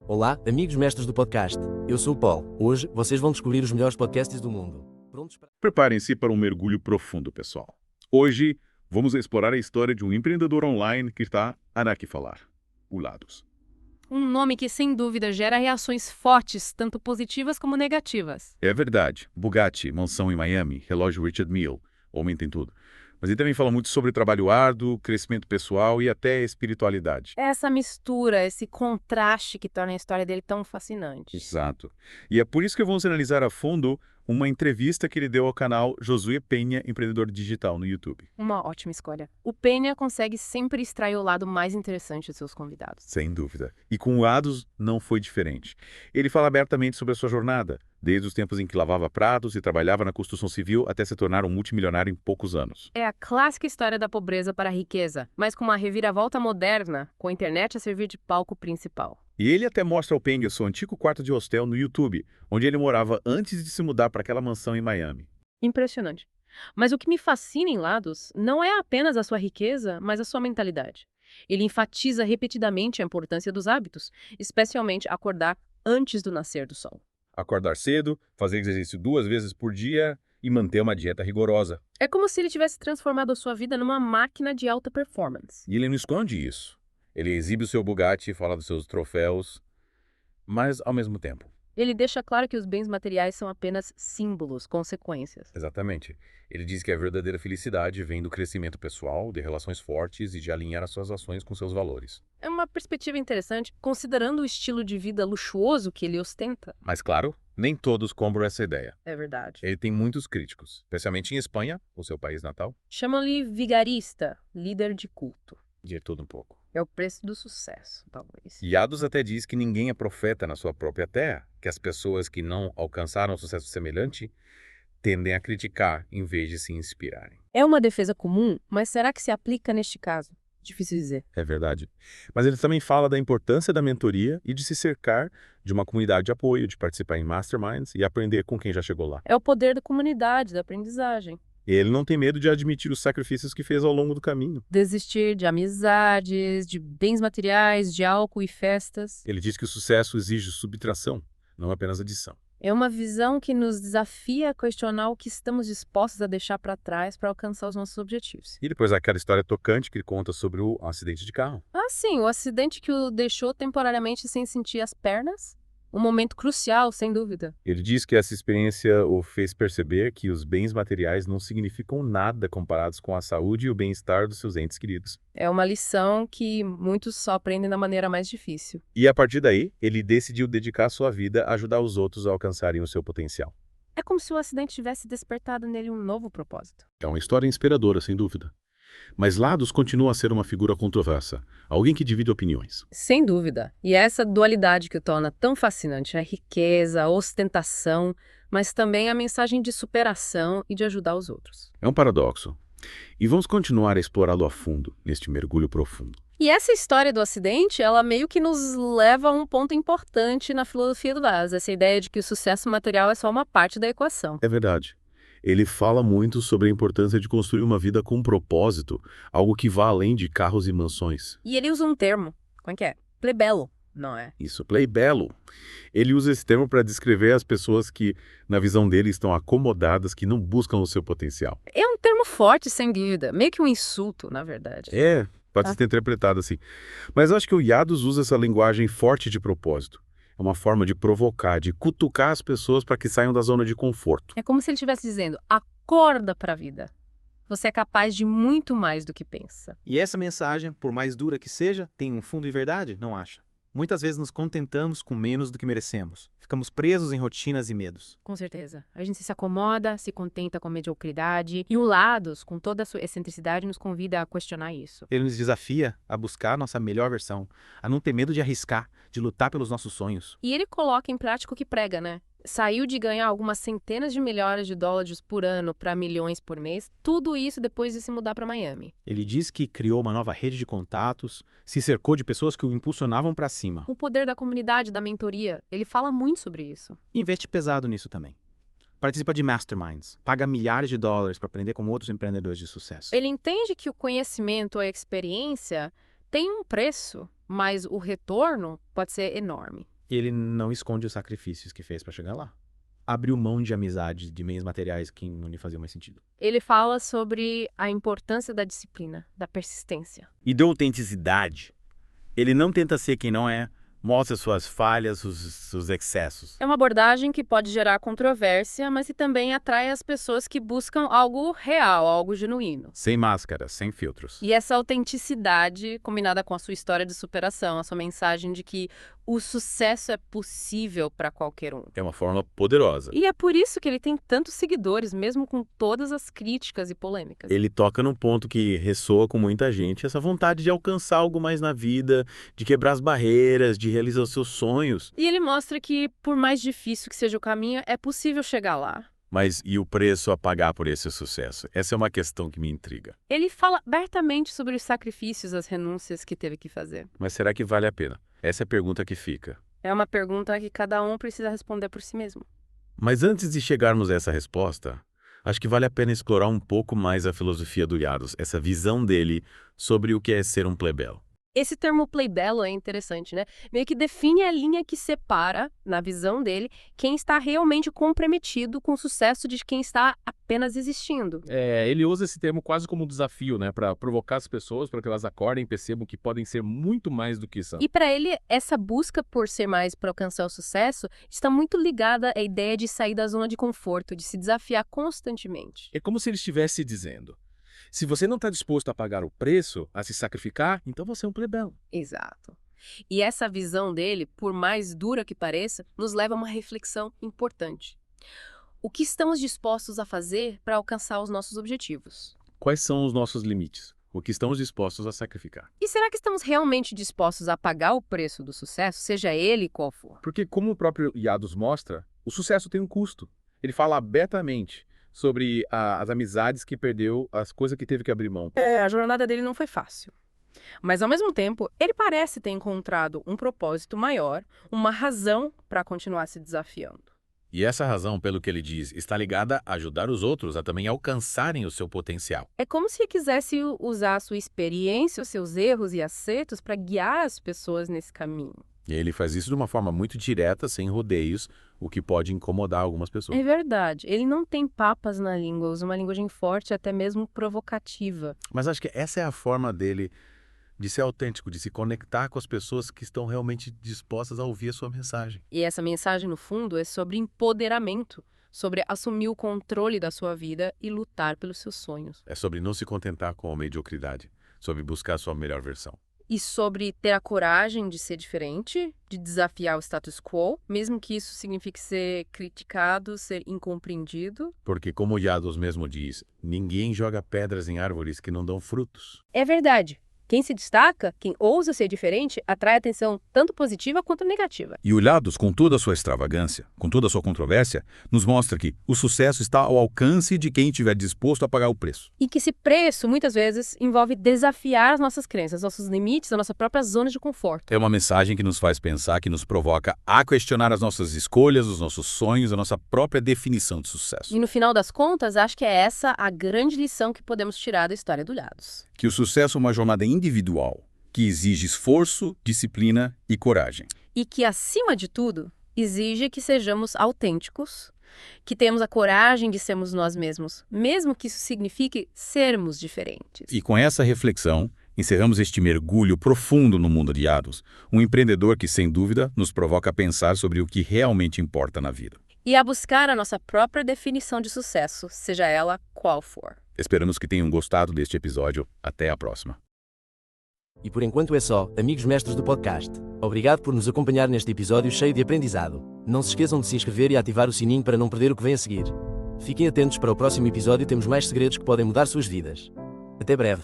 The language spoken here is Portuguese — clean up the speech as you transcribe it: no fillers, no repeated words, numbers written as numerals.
Olá, amigos mestres do podcast. Eu sou o Paul. Hoje vocês vão descobrir os melhores podcasts do mundo. Prontos para... Preparem-se para um mergulho profundo, pessoal. Hoje, vamos explorar a história de um empreendedor online que está a aqui falar, o Lados. Um nome que, sem dúvida, gera reações fortes, tanto positivas como negativas. É verdade. Bugatti, mansão em Miami, relógio Richard Mille, homem tem tudo. Mas ele também fala muito sobre trabalho árduo, crescimento pessoal e até espiritualidade. Essa mistura, esse contraste que torna a história dele tão fascinante. Exato. E é por isso que vamos analisar a fundo uma entrevista que ele deu ao canal Josué Penha, empreendedor digital, no YouTube. Uma ótima escolha. O Penha consegue sempre extrair o lado mais interessante de seus convidados. Sem dúvida. E com o Lados não foi diferente. Ele fala abertamente sobre a sua jornada, desde os tempos em que lavava pratos e trabalhava na construção civil até se tornar um multimilionário em poucos anos. É a clássica história da pobreza para a riqueza, mas com uma reviravolta moderna, com a internet a servir de palco principal. E ele até mostra ao Penha seu antigo quarto de hostel no YouTube, onde ele morava antes de se mudar para aquela mansão em Miami. Impressionante. Mas o que me fascina em Lados não é apenas a sua riqueza, mas a sua mentalidade. Ele enfatiza repetidamente a importância dos hábitos, especialmente acordar antes do nascer do sol. Acordar cedo, fazer exercício 2 vezes por dia e manter uma dieta rigorosa. É como se ele tivesse transformado a sua vida numa máquina de alta performance. E ele não esconde isso. Ele exibe o seu Bugatti, fala dos seus troféus, mas ao mesmo tempo. Ele deixa claro que os bens materiais são apenas símbolos, consequências. Exatamente. Ele diz que a verdadeira felicidade vem do crescimento pessoal, de relações fortes e de alinhar as suas ações com seus valores. É uma perspectiva interessante, considerando o estilo de vida luxuoso que ele ostenta. Mas claro, nem todos compram essa ideia. É verdade. Ele tem muitos críticos, especialmente em Espanha, o seu país natal, Chamam-lhe vigarista, líder de culto. de tudo um pouco. É o preço do sucesso, talvez. Yados até diz que ninguém é profeta na sua própria terra, que as pessoas que não alcançaram sucesso semelhante tendem a criticar em vez de se inspirarem. É uma defesa comum, mas será que se aplica neste caso? Difícil dizer. É verdade. Mas ele também fala da importância da mentoria e de se cercar de uma comunidade de apoio, de participar em masterminds e aprender com quem já chegou lá. É o poder da comunidade, da aprendizagem. E ele não tem medo de admitir os sacrifícios que fez ao longo do caminho. Desistir de amizades, de bens materiais, de álcool e festas. Ele diz que o sucesso exige subtração, não apenas adição. É uma visão que nos desafia a questionar o que estamos dispostos a deixar para trás para alcançar os nossos objetivos. E depois aquela história tocante que ele conta sobre o acidente de carro. Ah, sim, o acidente que o deixou temporariamente sem sentir as pernas. Um momento crucial, sem dúvida. Ele diz que essa experiência o fez perceber que os bens materiais não significam nada comparados com a saúde e o bem-estar dos seus entes queridos. É uma lição que muitos só aprendem da maneira mais difícil. E a partir daí, ele decidiu dedicar sua vida a ajudar os outros a alcançarem o seu potencial. É como se o acidente tivesse despertado nele um novo propósito. É uma história inspiradora, sem dúvida. Mas Lados continua a ser uma figura controversa, alguém que divide opiniões. Sem dúvida. E é essa dualidade que o torna tão fascinante, a riqueza, a ostentação, mas também a mensagem de superação e de ajudar os outros. É um paradoxo. E vamos continuar a explorá-lo a fundo, neste mergulho profundo. E essa história do acidente, ela meio que nos leva a um ponto importante na filosofia do Lados, essa ideia de que o sucesso material é só uma parte da equação. É verdade. Ele fala muito sobre a importância de construir uma vida com propósito, algo que vá além de carros e mansões. E ele usa um termo, como é que é? Plebelo, não é? Isso, pleibelo. Ele usa esse termo para descrever as pessoas que, na visão dele, estão acomodadas, que não buscam o seu potencial. É um termo forte, sem dúvida, meio que um insulto, na verdade. Pode ser interpretado assim. Mas eu acho que o Yados usa essa linguagem forte de propósito. É uma forma de provocar, de cutucar as pessoas para que saiam da zona de conforto. É como se ele estivesse dizendo, acorda para a vida. Você é capaz de muito mais do que pensa. E essa mensagem, por mais dura que seja, tem um fundo de verdade, não acha? Muitas vezes nos contentamos com menos do que merecemos. Ficamos presos em rotinas e medos. Com certeza. A gente se acomoda, se contenta com a mediocridade. E o Lados, com toda a sua excentricidade, nos convida a questionar isso. Ele nos desafia a buscar nossa melhor versão, a não ter medo de arriscar, de lutar pelos nossos sonhos. E ele coloca em prática o que prega, né? Saiu de ganhar algumas centenas de milhares de dólares por ano para milhões por mês, tudo isso depois de se mudar para Miami. Ele diz que criou uma nova rede de contatos, se cercou de pessoas que o impulsionavam para cima. O poder da comunidade, da mentoria, ele fala muito sobre isso. E investe pesado nisso também. Participa de masterminds, paga milhares de dólares para aprender com outros empreendedores de sucesso. Ele entende que o conhecimento, a experiência, tem um preço, mas o retorno pode ser enorme. Ele não esconde os sacrifícios que fez para chegar lá. Abriu mão de amizades, de meios materiais que não lhe faziam mais sentido. Ele fala sobre a importância da disciplina, da persistência. E da autenticidade. Ele não tenta ser quem não é, mostra suas falhas, os excessos. É uma abordagem que pode gerar controvérsia, mas que também atrai as pessoas que buscam algo real, algo genuíno. Sem máscaras, sem filtros. E essa autenticidade, combinada com a sua história de superação, a sua mensagem de que o sucesso é possível para qualquer um. É uma forma poderosa. E é por isso que ele tem tantos seguidores, mesmo com todas as críticas e polêmicas. Ele toca num ponto que ressoa com muita gente, essa vontade de alcançar algo mais na vida, de quebrar as barreiras, de realizar os seus sonhos. E ele mostra que, por mais difícil que seja o caminho, é possível chegar lá. Mas e o preço a pagar por esse sucesso? Essa é uma questão que me intriga. Ele fala abertamente sobre os sacrifícios, as renúncias que teve que fazer. Mas será que vale a pena? Essa é a pergunta que fica. É uma pergunta que cada um precisa responder por si mesmo. Mas antes de chegarmos a essa resposta, acho que vale a pena explorar um pouco mais a filosofia do Yados, essa visão dele sobre o que é ser um plebeu. Esse termo plebelo é interessante, né? Meio que define a linha que separa, na visão dele, quem está realmente comprometido com o sucesso de quem está apenas existindo. Ele usa esse termo quase como um desafio, né, para provocar as pessoas, para que elas acordem e percebam que podem ser muito mais do que são. E para ele, essa busca por ser mais para alcançar o sucesso está muito ligada à ideia de sair da zona de conforto, de se desafiar constantemente. É como se ele estivesse dizendo: se você não está disposto a pagar o preço, a se sacrificar, então você é um plebeu. Exato. E essa visão dele, por mais dura que pareça, nos leva a uma reflexão importante. O que estamos dispostos a fazer para alcançar os nossos objetivos? Quais são os nossos limites? O que estamos dispostos a sacrificar? E será que estamos realmente dispostos a pagar o preço do sucesso, seja ele qual for? Porque, como o próprio Yados mostra, o sucesso tem um custo. Ele fala abertamente sobre as amizades que perdeu, as coisas que teve que abrir mão. A jornada dele não foi fácil. Mas, ao mesmo tempo, ele parece ter encontrado um propósito maior, uma razão para continuar se desafiando. E essa razão, pelo que ele diz, está ligada a ajudar os outros a também alcançarem o seu potencial. É como se quisesse usar a sua experiência, os seus erros e acertos para guiar as pessoas nesse caminho. E ele faz isso de uma forma muito direta, sem rodeios, o que pode incomodar algumas pessoas. É verdade. Ele não tem papas na língua, usa uma linguagem forte, até mesmo provocativa. Mas acho que essa é a forma dele de ser autêntico, de se conectar com as pessoas que estão realmente dispostas a ouvir a sua mensagem. E essa mensagem, no fundo, é sobre empoderamento, sobre assumir o controle da sua vida e lutar pelos seus sonhos. É sobre não se contentar com a mediocridade, sobre buscar a sua melhor versão. E sobre ter a coragem de ser diferente, de desafiar o status quo, mesmo que isso signifique ser criticado, ser incompreendido. Porque, como o Yados mesmo diz, ninguém joga pedras em árvores que não dão frutos. É verdade. Quem se destaca, quem ousa ser diferente, atrai atenção tanto positiva quanto negativa. E o Yados, com toda a sua extravagância, com toda a sua controvérsia, nos mostra que o sucesso está ao alcance de quem estiver disposto a pagar o preço. E que esse preço, muitas vezes, envolve desafiar as nossas crenças, nossos limites, a nossa própria zona de conforto. É uma mensagem que nos faz pensar, que nos provoca a questionar as nossas escolhas, os nossos sonhos, a nossa própria definição de sucesso. E no final das contas, acho que é essa a grande lição que podemos tirar da história do Yados. Que o sucesso é uma jornada individual, que exige esforço, disciplina e coragem. E que, acima de tudo, exige que sejamos autênticos, que tenhamos a coragem de sermos nós mesmos, mesmo que isso signifique sermos diferentes. E com essa reflexão, encerramos este mergulho profundo no mundo de Yados, um empreendedor que, sem dúvida, nos provoca a pensar sobre o que realmente importa na vida. E a buscar a nossa própria definição de sucesso, seja ela qual for. Esperamos que tenham gostado deste episódio. Até a próxima. E por enquanto é só, amigos mestres do podcast. Obrigado por nos acompanhar neste episódio cheio de aprendizado. Não se esqueçam de se inscrever e ativar o sininho para não perder o que vem a seguir. Fiquem atentos para o próximo episódio, temos mais segredos que podem mudar suas vidas. Até breve.